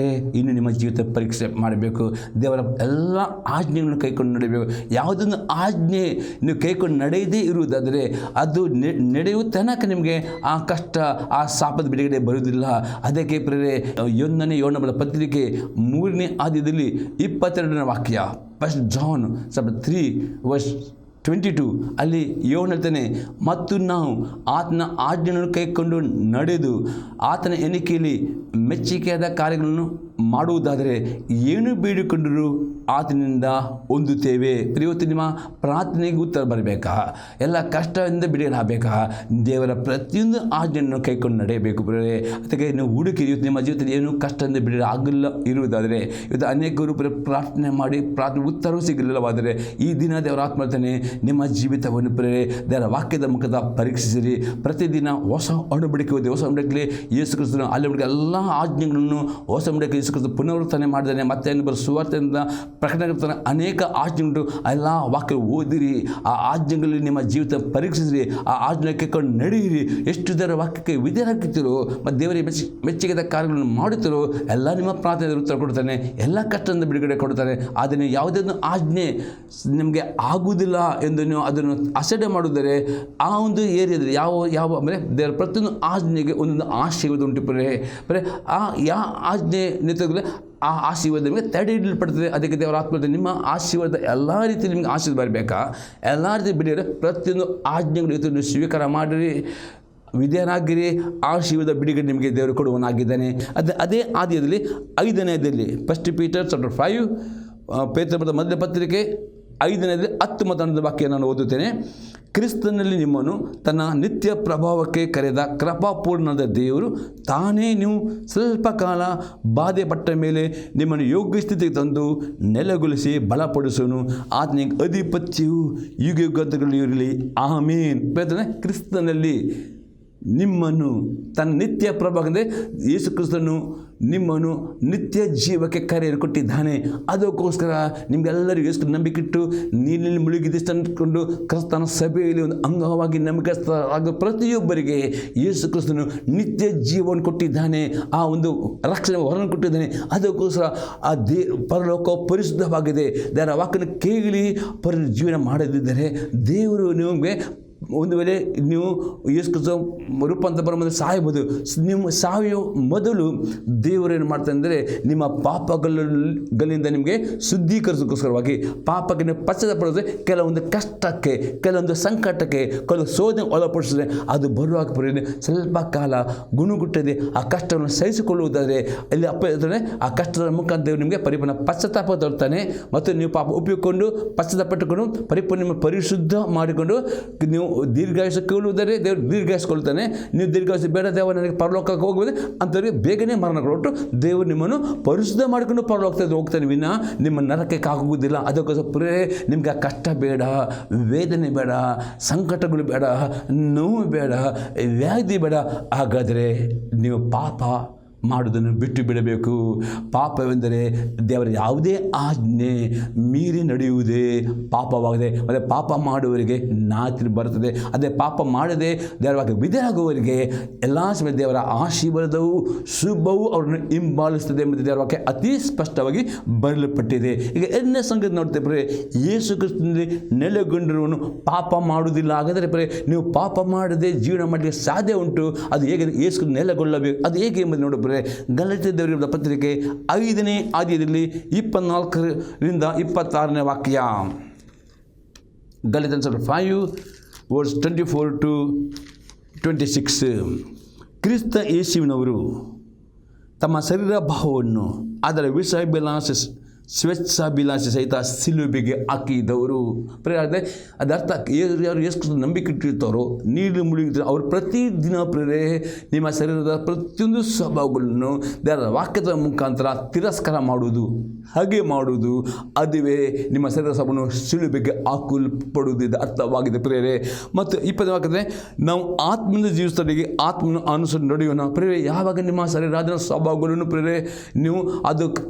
ಇನ್ನು ನಿಮ್ಮ ಜೀವಿತ ಪರೀಕ್ಷೆ ಮಾಡಬೇಕು. ದೇವರ ಎಲ್ಲ ಆಜ್ಞೆಗಳನ್ನು ಕೈಕೊಂಡು ನಡೆಯಬೇಕು. ಯಾವುದೊಂದು ಆಜ್ಞೆ ನೀವು ಕೈಕೊಂಡು ನಡೆಯದೇ ಇರುವುದಾದರೆ ಅದು ನಡೆಯುವ ತನಕ ನಿಮಗೆ ಆ ಕಷ್ಟ, ಆ ಶಾಪದ ಬಿಡುಗಡೆ ಬರುವುದಿಲ್ಲ. ಅದಕ್ಕೆ ಯೋಹನ ಬರೆದ ಪತ್ರಿಕೆ 3ನೇ ಅಧ್ಯಾಯದಲ್ಲಿ 22ನೇ ವಾಕ್ಯ, ಫಸ್ಟ್ ಜಾನ್ ಚಾಪ್ಟರ್ 3:22 ಅಲ್ಲಿ ಯೋಹನ ಹೇಳ್ತಾನೆ, ಮತ್ತು ನಾವು ಆತನ ಆಜ್ಞೆಗಳನ್ನು ಕೈಕೊಂಡು ನಡೆದು ಆತನ ಎಣಿಕೆಯಲ್ಲಿ ಮೆಚ್ಚುಗೆಯಾದ ಕಾರ್ಯಗಳನ್ನು ಮಾಡುವುದಾದರೆ ಏನು ಬೇಡಿಕೊಂಡರೂ ಆತನಿಂದ ಹೊಂದುತ್ತೇವೆ. ಇವತ್ತು ನಿಮ್ಮ ಪ್ರಾರ್ಥನೆಗೆ ಉತ್ತರ ಬರಬೇಕಾ? ಎಲ್ಲ ಕಷ್ಟದಿಂದ ಬಿಡುಗಡೆ ಆಗಬೇಕಾ? ದೇವರ ಪ್ರತಿಯೊಂದು ಆಜ್ಞೆಯನ್ನು ಕೈಕೊಂಡು ನಡೆಯಬೇಕು. ಅದಕ್ಕೆ ನೀವು ಹುಡುಕಿ ಇವತ್ತು ನಿಮ್ಮ ಜೀವಿತದಲ್ಲಿ ಏನು ಕಷ್ಟದಿಂದ ಬಿಡುಗಡೆ ಆಗಿಲ್ಲ ಇರುವುದಾದರೆ, ಇವತ್ತು ಅನೇಕರು ಪ್ರಾರ್ಥನೆ ಮಾಡಿ ಪ್ರಾರ್ಥನೆ ಉತ್ತರವೂ ಸಿಗಲಿಲ್ಲವಾದರೆ ಈ ದಿನ ದೇವರ ಆತ್ಮ ಹೇಳ್ತಾನೆ, ನಿಮ್ಮ ಜೀವಿತವನ್ನು ದೇವರ ವಾಕ್ಯದ ಮುಖದ ಪರೀಕ್ಷಿಸಿರಿ. ಪ್ರತಿದಿನ ಹೊಸ ಒಡಂಬಡಿಕೆ ಓದಿ, ಹೊಸ ಒಡಂಬಡಿಕೆಯಲ್ಲಿ ಯೇಸು ಕ್ರಿಸ್ತನು ಅಲ್ಲಿ ಎಲ್ಲ ಆಜ್ಞೆಗಳನ್ನು ಹೊಸ ಒಡಂಬಡಿಕೆ ಯೇಸು ಕ್ರಿಸ್ತನು ಪುನರುತ್ಥಾನ ಮಾಡಿದ್ದಾನೆ. ಮತ್ತೆ ಬರೋ ಸುವಾರ್ತೆಯಿಂದ ಪ್ರಕಟಣೆ ಅನೇಕ ಆಜ್ಞೆಗಳು, ಎಲ್ಲ ವಾಕ್ಯ ಓದಿರಿ, ಆ ಆಜ್ಞೆಗಳಲ್ಲಿ ನಿಮ್ಮ ಜೀವಿತ ಪರೀಕ್ಷಿಸಿರಿ, ಆ ಆಜ್ಞೆ ಕೈಕೊಂಡು ನಡೆಯಿರಿ. ಎಷ್ಟು ದೇವರ ವಾಕ್ಯಕ್ಕೆ ವಿಧೇಯರಾಗುತ್ತೀರೋ ಮತ್ತು ದೇವರಿಗೆ ಮೆಚ್ಚುಗೆದ ಕಾರ್ಯಗಳನ್ನು ಮಾಡುತ್ತೀರೋ ಎಲ್ಲ ನಿಮ್ಮ ಪ್ರಾರ್ಥನೆ ಉತ್ತರ ಕೊಡ್ತಾನೆ, ಎಲ್ಲ ಕಷ್ಟದಿಂದ ಬಿಡುಗಡೆ ಕೊಡ್ತಾನೆ. ಆದರೆ ಯಾವುದೇ ಒಂದು ಆಜ್ಞೆ ನಿಮಗೆ ಆಗುವುದಿಲ್ಲ ಎಂದು ನೀವು ಅದನ್ನು ಅಸಡ್ಡೆ ಮಾಡಿದರೆ ಆ ಒಂದು ಏರಿಯಾದಲ್ಲಿ ಯಾವ ಅಂದರೆ ದೇವರ ಪ್ರತಿಯೊಂದು ಆಜ್ಞೆಗೆ ಒಂದೊಂದು ಆಶೀರ್ವಾದ ಉಂಟು. ಆ ಆಜ್ಞೆ ನಿಂತಾಗಲೇ ಆ ಆಶೀರ್ವಾದ ನಿಮಗೆ ತಡೆ ಹಿಡಿಯಲ್ಪಡ್ತದೆ. ಅದಕ್ಕೆ ದೇವರ ಆತ್ಮ ನಿಮ್ಮ ಆಶೀರ್ವಾದ ಎಲ್ಲ ರೀತಿ ನಿಮಗೆ ಆಶೀರ್ವಾದ ಬರಬೇಕಾ? ಎಲ್ಲ ರೀತಿ ಬಿಡಿದರೆ ಪ್ರತಿಯೊಂದು ಆಜ್ಞೆಗಳು ನೀವು ಸ್ವೀಕಾರ ಮಾಡಿರಿ, ವಿಧೇಯರಾಗಿರಿ. ಆಶೀರ್ವಾದ ಬಿಡುಗಡೆ ನಿಮಗೆ ದೇವರು ಕೊಡುವನಾಗಿದ್ದಾನೆ. ಅದೇ ಆದ್ಯದಲ್ಲಿ 5ನೇ ಅಧ್ಯಾಯದಲ್ಲಿ ಫಸ್ಟ್ ಪೀಟರ್ ಚಾಪ್ಟರ್ 5 ಪೇತ್ರ ಬರೆದ ಮೊದಲ ಪತ್ರಿಕೆ 5ನೇದಲ್ಲಿ 10 ಮತ್ತು 11 ವಾಕ್ಯ ನಾನು ಓದುತ್ತೇನೆ. ಕ್ರಿಸ್ತನಲ್ಲಿ ನಿಮ್ಮನ್ನು ತನ್ನ ನಿತ್ಯ ಪ್ರಭಾವಕ್ಕೆ ಕರೆದ ಕೃಪಾಪೂರ್ಣದ ದೇವರು ತಾನೇ ನೀವು ಸ್ವಲ್ಪ ಕಾಲ ಬಾಧೆ ಪಟ್ಟ ಮೇಲೆ ನಿಮ್ಮನ್ನು ಯೋಗ್ಯ ಸ್ಥಿತಿಗೆ ತಂದು ನೆಲೆಗೊಳಿಸಿ ಬಲಪಡಿಸೋನು. ಆತನಿಗೆ ಅಧಿಪತ್ಯವು ಯುಗ ಯುಗಗಳಲ್ಲಿ ಇರಲಿ, ಆಮೇನ್. ಕ್ರಿಸ್ತನಲ್ಲಿ ನಿಮ್ಮನ್ನು ತನ್ನ ನಿತ್ಯ ಪ್ರಭಾವಕ್ಕೆ, ಯೇಸು ಕ್ರಿಸ್ತನು ನಿಮ್ಮನ್ನು ನಿತ್ಯ ಜೀವಕ್ಕೆ ಕರೆಯನ್ನು ಕೊಟ್ಟಿದ್ದಾನೆ. ಅದಕ್ಕೋಸ್ಕರ ನಿಮಗೆಲ್ಲರಿಗೂ ಎಷ್ಟು ನಂಬಿಕೆಟ್ಟು ನೀರಿನಲ್ಲಿ ಮುಳುಗಿದಿಷ್ಟು ಅಂದ್ಕೊಂಡು ಕ್ರಿಸ್ತನ ಸಭೆಯಲ್ಲಿ ಒಂದು ಅಂಗವಾಗಿ ನಂಬಿಕಸ್ಥರಾಗ ಪ್ರತಿಯೊಬ್ಬರಿಗೆ ಯೇಸು ಕ್ರಿಸ್ತನು ನಿತ್ಯ ಜೀವವನ್ನು ಕೊಟ್ಟಿದ್ದಾನೆ, ಆ ಒಂದು ರಕ್ಷಣೆ ಹೊರನ್ನು ಕೊಟ್ಟಿದ್ದಾನೆ. ಅದಕ್ಕೋಸ್ಕರ ಆ ಪರಲೋಕ ಪರಿಶುದ್ಧವಾಗಿದೆ. ದೇವರ ವಾಕ್ಯನ ಕೇಳಿ ಜೀವನ ಮಾಡದಿದ್ದರೆ ದೇವರು ನಿಮಗೆ ಒಂದು ವೇಳೆ ನೀವು ಯೇಸು ಕ್ರಿಸ್ತ ರೂಪಾಂತರ ಬರೋ ಮೊದಲು ಸಾಯಬಹುದು. ನಿಮ್ಮ ಸಾಯುವ ಮೊದಲು ದೇವರೇನು ಮಾಡ್ತಾರೆ ಅಂದರೆ ನಿಮ್ಮ ಪಾಪಗಳಿಂದ ನಿಮಗೆ ಶುದ್ಧೀಕರಿಸೋಕ್ಕೋಸ್ಕರವಾಗಿ ಪಾಪಕ್ಕೆ ನೀವು ಪಶ್ಚಾತ್ತಾಪಡಿಸಿದ್ರೆ ಕೆಲವೊಂದು ಕಷ್ಟಕ್ಕೆ, ಕೆಲವೊಂದು ಸಂಕಟಕ್ಕೆ, ಕೆಲವು ಶೋಧನೆ ಒಳಪಡಿಸಿದ್ರೆ ಅದು ಬರುವಾಗ ಸ್ವಲ್ಪ ಕಾಲ ಗುಣಗುಟ್ಟದೆ ಆ ಕಷ್ಟವನ್ನು ಸಹಿಸಿಕೊಳ್ಳುವುದಾದರೆ ಅಲ್ಲಿ ಹೇಳ್ತಾರೆ ಆ ಕಷ್ಟದ ಮುಖಾಂತರ ದೇವರು ನಿಮಗೆ ಪರಿಪೂರ್ಣ ಪಶ್ಚಾತ್ತಾಪ ತರ್ತಾನೆ. ಮತ್ತು ನೀವು ಪಾಪ ಒಪ್ಪಿಕೊಂಡು ಪಶ್ಚಾತ್ತಾಪಟ್ಟುಕೊಂಡು ಪರಿಪೂರ್ಣ ಪರಿಶುದ್ಧ ಮಾಡಿಕೊಂಡು ನೀವು ನೀವು ದೀರ್ಘಾಯುಷ್ಯ ಕೇಳುವುದರೆ ದೇವರು ದೀರ್ಘಾಯಿಸ್ಕೊಳ್ತಾನೆ. ನೀವು ದೀರ್ಘಾಯುಷ್ಯ ಬೇಡ ದೇವ ನನಗೆ ಪರಲೋಕಕ್ಕೆ ಹೋಗ್ಬೋದು ಅಂಥವ್ರಿಗೆ ಬೇಗನೆ ಮರಣ ಕೊಟ್ಟು ದೇವರು ನಿಮ್ಮನ್ನು ಪರಿಶುದ್ಧ ಮಾಡಿಕೊಂಡು ಪರಲೋಕಕ್ಕೆ ಹೋಗ್ತಾನೆ ವಿನ ನಿಮ್ಮ ನರಕಕ್ಕೆ ಆಗುವುದಿಲ್ಲ. ಅದಕ್ಕೋಸ್ಕರ ನಿಮ್ಗೆ ಆ ಕಷ್ಟ ಬೇಡ, ವೇದನೆ ಬೇಡ, ಸಂಕಟಗಳು ಬೇಡ, ನೋವು ಬೇಡ, ವ್ಯಾಧಿ ಬೇಡ. ಹಾಗಾದರೆ ನೀವು ಪಾಪ ಮಾಡುವುದನ್ನು ಬಿಟ್ಟು ಬಿಡಬೇಕು. ಪಾಪವೆಂದರೆ ದೇವರ ಯಾವುದೇ ಆಜ್ಞೆ ಮೀರಿ ನಡೆಯುವುದೇ ಪಾಪವಾಗಿದೆ. ಮತ್ತು ಪಾಪ ಮಾಡುವವರಿಗೆ ನಾಚಿಕೆ ಬರುತ್ತದೆ. ಅದೇ ಪಾಪ ಮಾಡದೆ ದೇವರ ವಿಧೇಯರಾಗುವವರಿಗೆ ಎಲ್ಲ ಸಮಯ ದೇವರ ಆಶೀರ್ವಾದವು ಶುಭವು ಅವರನ್ನು ಹಿಂಬಾಲಿಸುತ್ತದೆ ಎಂಬುದು ದೇವರ ವಾಕ್ಯ ಅತಿ ಸ್ಪಷ್ಟವಾಗಿ ಬರೆಯಲ್ಪಟ್ಟಿದೆ. ಈಗ ಎರಡನೇ ಸಂಗತಿ ನೋಡ್ತೇವೆ, ಯೇಸು ಕ್ರಿಸ್ತನಲ್ಲಿ ನೆಲೆಗೊಂಡಿರುವನು ಪಾಪ ಮಾಡುವುದಿಲ್ಲ. ಹಾಗಾದರೆ ನೀವು ಪಾಪ ಮಾಡದೆ ಜೀವನ ಮಾಡಲಿಕ್ಕೆ ಸಾಧ್ಯ ಉಂಟು. ಅದು ಹೇಗೆ ಯೇಸು ನೆಲೆಗೊಳ್ಳಬೇಕು, ಅದು ಹೇಗೆ ಎಂಬುದು ನೋಡಬೇಕು. ಗಲಾತ್ಯದವರ ಪತ್ರಿಕೆ 5ನೇ ಅಧ್ಯಾಯದಲ್ಲಿ 24ರಿಂದ 26ನೇ ವಾಕ್ಯ. ಗಲಾತ್ಯನ್ಸ್ 5:24-26. ಕ್ರಿಸ್ತ ಯೇಸುವಿನವರು ತಮ್ಮ ಶರೀರ ಭಾವವನ್ನು ಅದರ ಸ್ವೇಚ್ಛಾಭಿಲಾಷೆ ಸಹಿತ ಸಿಲುಬೆಗೆ ಹಾಕಿದವರು. ಅದರ್ಥ ಯಾರು ಎಷ್ಟು ನಂಬಿಕೆ ಇಟ್ಟಿರ್ತಾರೋ, ನೀರು ಮುಳುಗಿರ್ತಾರೋ ಅವರು ಪ್ರತಿದಿನ ನಿಮ್ಮ ಶರೀರದ ಪ್ರತಿಯೊಂದು ಸ್ವಭಾವಗಳನ್ನು ದೇವರ ವಾಕ್ಯದ ಮುಖಾಂತರ ತಿರಸ್ಕಾರ ಮಾಡುವುದು, ಹಾಗೆ ಮಾಡುವುದು, ಅದುವೇ ನಿಮ್ಮ ಶರೀರ ಸ್ವಭಾವವನ್ನು ಸಿಲುಬೆಗೆ ಹಾಕಲ್ಪಡುವುದಿದೆ ಅರ್ಥವಾಗಿದೆ ಪ್ರೇರೆ. ಮತ್ತು 20ನೇ ವಾಕ್ಯದಲ್ಲಿ ನಾವು ಆತ್ಮನಿಂದ ಜೀವಿಸಲಿಕ್ಕೆ ಆತ್ಮನ ಅನುಸರಿಸಿ ನಡೆಯೋಣ. ಪ್ರೇರೆ, ಯಾವಾಗ ನಿಮ್ಮ ಶರೀರಾದ ಸ್ವಭಾವಗಳನ್ನು ನೀವು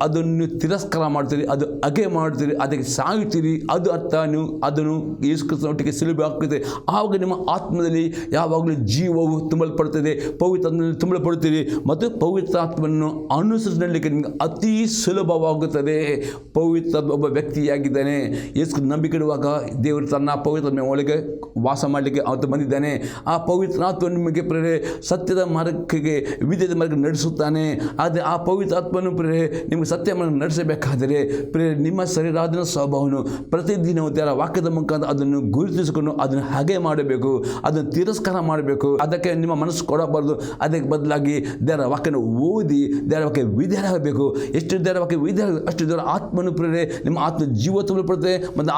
ಅದನ್ನು ತಿರಸ್ಕಾರ ಮಾಡ್ತೀರಿ, ಅದು ಹಾಗೆ ಮಾಡ್ತೀರಿ, ಅದಕ್ಕೆ ಸಾಯುತ್ತೀರಿ, ಅದು ಅರ್ಥ ನೀವು ಅದನ್ನು ಯೇಸು ಕ್ರಿಸ್ತನೊಟ್ಟಿಗೆ ಸಿಲುಬೆ ಹಾಕುತ್ತೀರಿ. ಆವಾಗ ನಿಮ್ಮ ಆತ್ಮದಲ್ಲಿ ಯಾವಾಗಲೂ ಜೀವವು ತುಂಬಲ್ಪಡುತ್ತದೆ, ಪವಿತ್ರಾತ್ಮನಲ್ಲಿ ತುಂಬಲ್ಪಡುತ್ತೀರಿ. ಮತ್ತು ಪವಿತ್ರಾತ್ಮವನ್ನು ಅನುಸರಿಸಲಿಕ್ಕೆ ನಿಮಗೆ ಅತಿ ಸುಲಭವಾಗುತ್ತದೆ. ಪವಿತ್ರ ಒಬ್ಬ ವ್ಯಕ್ತಿಯಾಗಿದ್ದಾನೆ. ಯೇಸು ನಂಬಿಕೆ ಇಡುವಾಗ ದೇವರು ತನ್ನ ಪವಿತ್ರಾತ್ಮ ಒಳಗೆ ವಾಸ ಮಾಡಲಿಕ್ಕೆ ಅವತ್ತು ಬಂದಿದ್ದಾನೆ. ಆ ಪವಿತ್ರಾತ್ಮ ನಿಮಗೆ ಸತ್ಯದ ಮಾರ್ಗಕ್ಕೆ ವಿದ್ಯೆಯ ಮಾರ್ಗ ನಡೆಸುತ್ತಾನೆ. ಆದರೆ ಆ ಪವಿತ್ರಾತ್ಮನು ನಿಮಗೆ ಸತ್ಯ ಮಾರ್ಗ ನಡೆಸಬೇಕಾದರೆ ನಿಮ್ಮ ಶರೀರಾದ ಸ್ವಭಾವವನ್ನು ಪ್ರತಿದಿನ ದೇವರ ವಾಕ್ಯದ ಮುಖಾಂತರ ಅದನ್ನು ಗುರುತಿಸಿಕೊಂಡು ಅದನ್ನು ಹಾಗೆ ಮಾಡಬೇಕು, ಅದನ್ನು ತಿರಸ್ಕಾರ ಮಾಡಬೇಕು. ಅದಕ್ಕೆ ನಿಮ್ಮ ಮನಸ್ಸು ಕೊಡಬಾರ್ದು. ಅದಕ್ಕೆ ಬದಲಾಗಿ ದೇವರ ವಾಕ್ಯನ ಓದಿ ದೇವರ ವಾಕ್ಯ ವಿಧೇಯರಾಗಬೇಕು. ಎಷ್ಟು ದೇವರ ವಾಕ್ಯ ವಿಧೇಯ ಅಷ್ಟು ದೇವರ ಆತ್ಮನು ನಿಮ್ಮ ಆತ್ಮ ಜೀವ ತುಂಬಲ್ಪಡುತ್ತದೆ ಮತ್ತು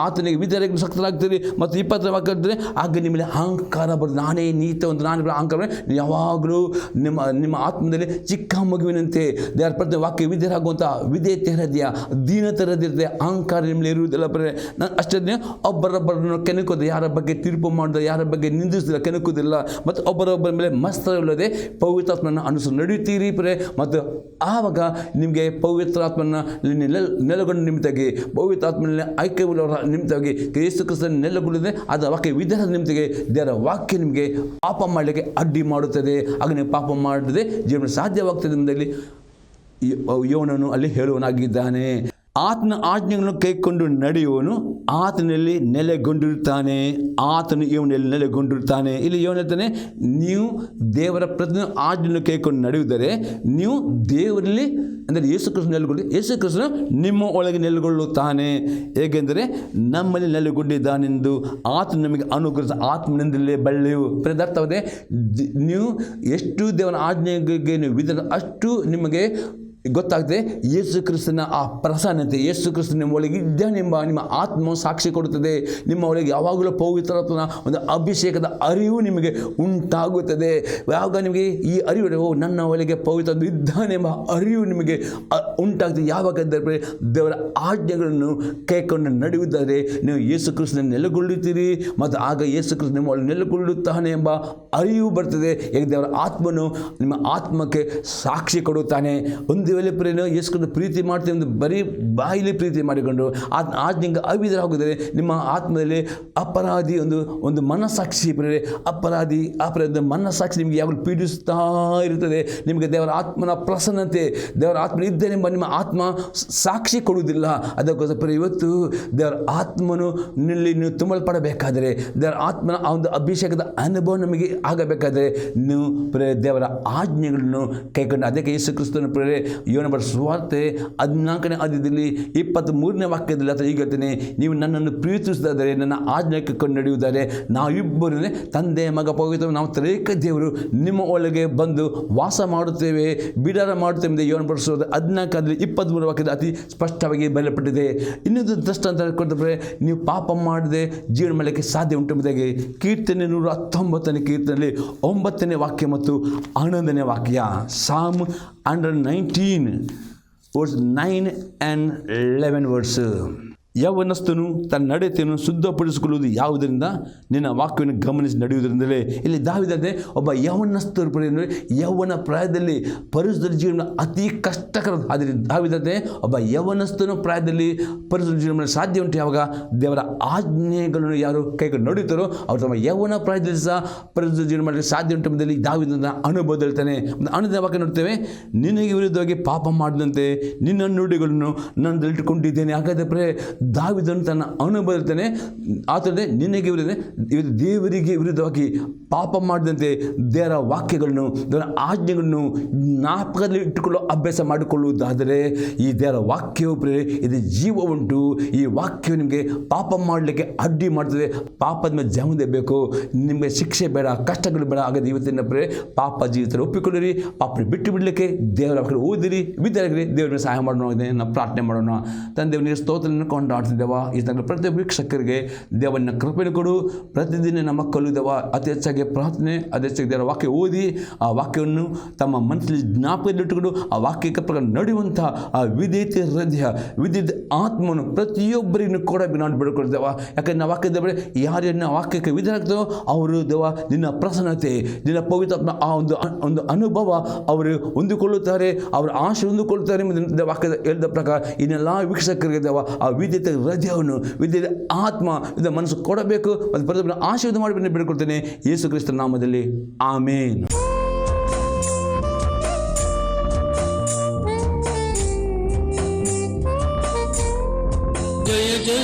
ಆತನಿಗೆ ವಿಧೇಯರಾಗಿ ಶಕ್ತರಾಗ್ತೀರಿ. ಮತ್ತು 20ನೇ ವಾಕ್ಯ ಇದ್ದರೆ ಆಗ ನಿಮ್ಮಲ್ಲಿ ಅಹಂಕಾರ ಬರ್ತದೆ. ನಾನೇ ನೀತ ಒಂದು ನಾನು ಅಹಂಕಾರ ಯಾವಾಗಲೂ ನಿಮ್ಮ ಆತ್ಮದಲ್ಲಿ ಚಿಕ್ಕ ಮಗುವಿನಂತೆ ದೇವರ ಪ್ರತಿ ವಾಕ್ಯ ವಿಧೇಯರಾಗುವಂಥ ವಿಧೇಯತೆ ಹೃದಯ, ದೀನತೆ ಹೃದಯ, ಅಹಂಕಾರ ನಿಮ್ಮಲ್ಲಿ ಇರುವುದಿಲ್ಲ. ನಾನು ಅಷ್ಟೇ ಒಬ್ಬರೊಬ್ಬರನ್ನು ಕೆಣಕೋದು, ಯಾರ ಬಗ್ಗೆ ತೀರ್ಪು ಮಾಡಿದ, ಯಾರ ಬಗ್ಗೆ ನಿಂದಿಸಿದ ಕೆಣಕುವುದಿಲ್ಲ. ಮತ್ತು ಒಬ್ಬರೊಬ್ಬರ ಮೇಲೆ ಮಸ್ತವಿಲ್ಲದೆ ಪವಿತ್ರಾತ್ಮನ ಅನುಸರಿಸಿ ನಡೆಯುತ್ತೀರಿ. ಮತ್ತು ಆವಾಗ ನಿಮಗೆ ಪವಿತ್ರಾತ್ಮನ ನೆಲೆಗೊಂಡ ನಿಮಿತ್ತಾಗಿ, ಪವಿತ್ರಾತ್ಮನಲ್ಲಿ ಐಕ್ಯವುಳ್ಳವರ ನಿಮಿತ್ತವಾಗಿ ಯೇಸು ಕ್ರಿಸ್ತನ ನೆಲೆಗೊಳ್ಳದೆ ಅದರ ವಾಕ್ಯ ವಿಧಾನದ ನಿಮಿತ್ತಿಗೆ ದೇವರ ವಾಕ್ಯ ನಿಮಗೆ ಪಾಪ ಮಾಡಲಿಕ್ಕೆ ಅಡ್ಡಿ ಮಾಡುತ್ತದೆ. ಆಗ ನೀವು ಪಾಪ ಮಾಡದೆ ಜೀವನ ಸಾಧ್ಯವಾಗ್ತದೆ ಎಂಬುದರಲ್ಲಿ ಯೋನನು ಅಲ್ಲಿ ಹೇಳುವನಾಗಿದ್ದಾನೆ. ಆತನ ಆಜ್ಞೆಗಳನ್ನು ಕೈಕೊಂಡು ನಡೆಯುವನು ಆತನಲ್ಲಿ ನೆಲೆಗೊಂಡಿರುತ್ತಾನೆ, ಆತನು ಇವನಲ್ಲಿ ನೆಲೆಗೊಂಡಿರುತ್ತಾನೆ. ಇಲ್ಲಿ ಇವನು ಹೇಳ್ತಾನೆ, ನೀವು ದೇವರ ಪ್ರತಿ ಆಜ್ಞೆಯನ್ನು ಕೈಕೊಂಡು ನಡೆಯುವುದರೆ ನೀವು ದೇವರಲ್ಲಿ ಅಂದರೆ ಯೇಸು ಕ್ರಿಸ್ತನ ನೆಲೆಗೊಳ್ಳಿ, ಯೇಸು ಕ್ರಿಸ್ತನು ನಿಮ್ಮ ಒಳಗೆ ನೆಲೆಗೊಳ್ಳುತ್ತಾನೆ. ಹೇಗೆಂದರೆ ನಮ್ಮಲ್ಲಿ ನೆಲೆಗೊಂಡಿದ್ದಾನೆಂದು ಆತನು ನಮಗೆ ಅನುಗ್ರಹಿಸ ಆತ್ಮನಿಂದಲೇ ಬಳ್ಳೆಯು. ಅರ್ಥವಾದೆ, ನೀವು ಎಷ್ಟು ದೇವರ ಆಜ್ಞೆಗೆ ನೀವು ವಿಧಾನ ಅಷ್ಟು ನಿಮಗೆ ಗೊತ್ತಾಗ್ತದೆ ಯೇಸು ಕ್ರಿಸ್ತನ ಆ ಪ್ರಸನ್ನತೆ, ಯೇಸು ಕ್ರಿಸ್ತನ ನಿಮ್ಮ ಒಳಗೆ ಇದ್ದಾನೆಂಬ ನಿಮ್ಮ ಆತ್ಮ ಸಾಕ್ಷಿ ಕೊಡುತ್ತದೆ. ನಿಮ್ಮ ಒಳಗೆ ಯಾವಾಗಲೂ ಪವಿತ್ರಾತ್ಮನ ಒಂದು ಅಭಿಷೇಕದ ಅರಿವು ನಿಮಗೆ ಉಂಟಾಗುತ್ತದೆ. ಯಾವಾಗ ನಿಮಗೆ ಈ ಅರಿವು ನನ್ನ ಒಳಗೆ ಪವಿತ್ರ ಇದ್ದಾನೆಂಬ ಅರಿವು ನಿಮಗೆ ಉಂಟಾಗ್ತದೆ. ಯಾವಾಗ ದೇವರ ಆಜ್ಞೆಗಳನ್ನು ಕೈಕೊಂಡು ನಡೆಯುವುದಾದರೆ ನೀವು ಯೇಸು ಕ್ರಿಸ್ತನ ನೆಲೆಗೊಳ್ಳುತ್ತೀರಿ. ಮತ್ತು ಆಗ ಯೇಸು ಕ್ರಿಸ್ತ ನಿಮ್ಮ ಒಳಗೆ ನೆಲೆಗೊಳ್ಳುತ್ತಾನೆ ಎಂಬ ಅರಿವು ಬರ್ತದೆ. ಹೇಗೆ ದೇವರ ಆತ್ಮನು ನಿಮ್ಮ ಆತ್ಮಕ್ಕೆ ಸಾಕ್ಷಿ ಕೊಡುತ್ತಾನೆ. ಒಂದು ವೇಳೆ ಯೇಸು ಪ್ರೀತಿ ಮಾಡ್ತೀವಿ ಎಂದು ಬರೀ ಬಾಯಿಲಿ ಪ್ರೀತಿ ಮಾಡಿಕೊಂಡು ಆಜ್ಞೆಗೆ ಅವಿಧರಾಗಿದ್ದರೆ ನಿಮ್ಮ ಆತ್ಮದಲ್ಲಿ ಅಪರಾಧಿ ಒಂದು ಮನಸ್ಸಾಕ್ಷಿ ಅಪರಾಧಿ ಮನಸ್ಸಾಕ್ಷಿ ನಿಮಗೆ ಯಾವಾಗಲೂ ಪೀಡಿಸ್ತಾ ಇರುತ್ತದೆ. ನಿಮಗೆ ದೇವರ ಆತ್ಮನ ಪ್ರಸನ್ನತೆ, ದೇವರ ಆತ್ಮ ಇದ್ದೇನೆಂಬ ನಿಮ್ಮ ಆತ್ಮ ಸಾಕ್ಷಿ ಕೊಡುವುದಿಲ್ಲ. ಅದಕ್ಕೋಸ್ಕರ ಇವತ್ತು ದೇವರ ಆತ್ಮನು ನೀವು ತುಂಬಲ್ಪಡಬೇಕಾದರೆ, ದೇವರ ಆತ್ಮನ ಆ ಒಂದು ಅಭಿಷೇಕದ ಅನುಭವ ನಮಗೆ ಆಗಬೇಕಾದರೆ ನೀವು ದೇವರ ಆಜ್ಞೆಗಳನ್ನು ಕೈಕೊಂಡು, ಅದಕ್ಕೆ ಯೇಸು ಕ್ರಿಸ್ತನ ಯೋಹನ ಬರೆದ ಸುವಾರ್ತೆ 14ನೇ ಅಧ್ಯಾಯದಲ್ಲಿ 23ನೇ ವಾಕ್ಯದಲ್ಲಿ ಆತ ಹೀಗೆ ಹೇಳ್ತಾನೆ, ನೀವು ನನ್ನನ್ನು ಪ್ರೀತಿಸಿದರೆ ನನ್ನ ಆಜ್ಞೆ ಕೈಕೊಂಡು ನಡೆಯುವುದಾದರೆ ನಾವಿಬ್ಬರೂ ತಂದೆ ಮಗ ಪವಿತ್ರ ನಾವು ತ್ರೇಕ ದೇವರು ನಿಮ್ಮ ಒಳಗೆ ಬಂದು ವಾಸ ಮಾಡುತ್ತೇವೆ, ಬಿಡಾರ ಮಾಡುತ್ತೇವೆ ಎಂದು ಯೋಹನ ಬರೆದ ಸುವಾರ್ತೆ 14ರಲ್ಲಿ 23 ವಾಕ್ಯದ ಅತಿ ಸ್ಪಷ್ಟವಾಗಿ ಬರೆಯಲ್ಪಟ್ಟಿದೆ. ಇನ್ನೊಂದು ದೃಷ್ಟಾಂತ ಕೊಟ್ಟರೆ, ನೀವು ಪಾಪ ಮಾಡದೆ ಜೀವನ ಮಾಡಲಿಕ್ಕೆ ಸಾಧ್ಯ ಉಂಟು ಎಂಬುದಾಗಿ ಕೀರ್ತನೆ 119ನೇ ಕೀರ್ತನೆಯಲ್ಲಿ 9ನೇ ವಾಕ್ಯ ಮತ್ತು 11ನೇ ವಾಕ್ಯ. ಸಾಮ್ 119 verse 9 and 11 verse. ಯೌವನಸ್ಥನು ತನ್ನ ನಡತೆಯನ್ನು ಶುದ್ಧಪಡಿಸಿಕೊಳ್ಳುವುದು ಯಾವುದರಿಂದ? ನಿನ್ನ ವಾಕ್ಯವನ್ನು ಗಮನಿಸಿ ನಡೆಯುವುದರಿಂದಲೇ. ಇಲ್ಲಿ ದಾವೀದನೇ ಒಬ್ಬ ಯೌವನಸ್ಥರು ಅಂದರೆ ಯೌವನ ಪ್ರಾಯದಲ್ಲಿ ಪರಿಶುದ್ಧ ಜೀವನ ಅತಿ ಕಷ್ಟಕರ. ಆದರೆ ದಾವೀದನೇ ಒಬ್ಬ ಯೌವನಸ್ಥನು ಪ್ರಾಯದಲ್ಲಿ ಪರಿಶುದ್ಧ ಜೀವನ ಸಾಧ್ಯ ಉಂಟು ಯಾವಾಗ? ದೇವರ ಆಜ್ಞೆಗಳನ್ನು ಯಾರು ಕೈಗೊಂಡು ನಡೆಯುತ್ತಾರೋ ಅವರು ತಮ್ಮ ಯೌವನ ಪ್ರಾಯದಲ್ಲಿ ಸಹ ಪರಿಶುದ್ಧ ಜೀವನ ಮಾಡಲಿಕ್ಕೆ ಸಾಧ್ಯ ಉಂಟು ಎಂಬುದರಲ್ಲಿ ದಾವೀದನ ಅನುಭವ ಹೇಳ್ತಾನೆ. ಅನ್ನದ ವಾಕ್ಯ ನೋಡ್ತೇವೆ, ನಿನಗೆ ವಿರುದ್ಧವಾಗಿ ಪಾಪ ಮಾಡದಂತೆ ನಿನ್ನ ನುಡಿಗಳನ್ನು ನಾನು ಇಟ್ಟುಕೊಂಡಿದ್ದೇನೆ. ಹಾಗಾದರೆ ದಾವೀದನು ತನ್ನ ಅನುಭವ ಹೇಳ್ತಾನೆ, ಆತನೇ ನಿನಗೆ ದೇವರಿಗೆ ವಿರುದ್ಧವಾಗಿ ಪಾಪ ಮಾಡದಂತೆ ದೇವರ ವಾಕ್ಯಗಳನ್ನು ದೇವರ ಆಜ್ಞೆಗಳನ್ನು ಜ್ಞಾಪಕದಲ್ಲಿ ಇಟ್ಟುಕೊಳ್ಳೋ ಅಭ್ಯಾಸ ಮಾಡಿಕೊಳ್ಳುವುದಾದರೆ ಈ ದೇವರ ವಾಕ್ಯವು ಇದು ಜೀವ ಉಂಟು. ಈ ವಾಕ್ಯವು ನಿಮಗೆ ಪಾಪ ಮಾಡಲಿಕ್ಕೆ ಅಡ್ಡಿ ಮಾಡ್ತದೆ. ಪಾಪದ ಮೇಲೆ ಜಮದೆ ಬೇಕು, ನಿಮಗೆ ಶಿಕ್ಷೆ ಬೇಡ, ಕಷ್ಟಗಳು ಬೇಡ. ಹಾಗಾದರೆ ಇವತ್ತಿನ ಪಾಪ ಜೀವಿತ ಒಪ್ಪಿಕೊಳ್ಳಿರಿ, ಪಾಪ ಬಿಟ್ಟು ಬಿಡಲಿಕ್ಕೆ ದೇವರ ವಾಕ್ಯ ಓದಿರಿ, ವಿದ್ಯಾರ್ಥಿಗಳಿಗೆ ದೇವರಿಗೆ ಸಹಾಯ ಮಾಡೋಣ. ನಾವು ಪ್ರಾರ್ಥನೆ ಮಾಡೋಣ. ತಂದೆಯವನಿಗೆ ಸ್ತೋತ್ರವನ್ನು ಕೊಂಡಾಡ್ತಿದ್ದೇವ. ಈ ತನಕ ಪ್ರತಿ ವೀಕ್ಷಕರಿಗೆ ದೇವರನ್ನ ಕೃಪೆಯನ್ನು ಕೊಡು. ಪ್ರತಿದಿನ ನಮ್ಮ ಮಕ್ಕಳು ದೇವ ಅತಿ ಹೆಚ್ಚಾಗಿ ಪ್ರಾರ್ಥನೆ, ಅತಿ ಹೆಚ್ಚಾಗಿ ದೇವರ ವಾಕ್ಯ ಓದಿ ಆ ವಾಕ್ಯವನ್ನು ತಮ್ಮ ಮನಸ್ಸಲ್ಲಿ ಜ್ಞಾಪಕದಲ್ಲಿ ಇಟ್ಟುಕೊಂಡು ಆ ವಾಕ್ಯಕ್ಕೆ ಪ್ರಕಾರ ನಡೆಯುವಂಥ ಆ ವಿಧೇಯತೆ ಹೃದಯ, ವಿದ್ಯುತ್ ಆತ್ಮವನ್ನು ಪ್ರತಿಯೊಬ್ಬರಿಗೂ ಕೂಡ ನಾನು ಬಿಡ್ಕೊಳ್ತೇವ. ಯಾಕಂದರೆ ನಾವು ವಾಕ್ಯದ ಯಾರನ್ನ ವಾಕ್ಯಕ್ಕೆ ವಿಧೇಯರಾಗ್ತೇವೋ ಅವರು ದೇವ ನಿನ್ನ ಪ್ರಸನ್ನತೆ, ನಿನ್ನ ಪವಿತ್ರಾತ್ಮ ಆ ಒಂದು ಅನುಭವ ಅವರು ಹೊಂದಿಕೊಳ್ಳುತ್ತಾರೆ, ಅವರ ಆಶೆ ಹೊಂದಿಕೊಳ್ಳುತ್ತಾರೆ ಎಂಬುದನ್ನು ವಾಕ್ಯದ ಹೇಳಿದ ಪ್ರಕಾರ ಇನ್ನೆಲ್ಲ ವೀಕ್ಷಕರಿಗೆ ದೇವ ಆ ವಿದ್ಯುತ್ ಹೃದಯವನ್ನು, ವಿದ್ಯುತ್ ಆತ್ಮ ಇದು ಮನಸ್ಸು ಕೊಡಬೇಕು ಮತ್ತು ಪ್ರತಿಯೊಬ್ಬರ ಆಶೀರ್ವಾದ ಮಾಡಿ ಬಿಡ್ಕೊಳ್ತೇನೆ ಯೇಸು ಕ್ರಿಸ್ತನ ನಾಮದಲ್ಲಿ. ಆಮೇನ್.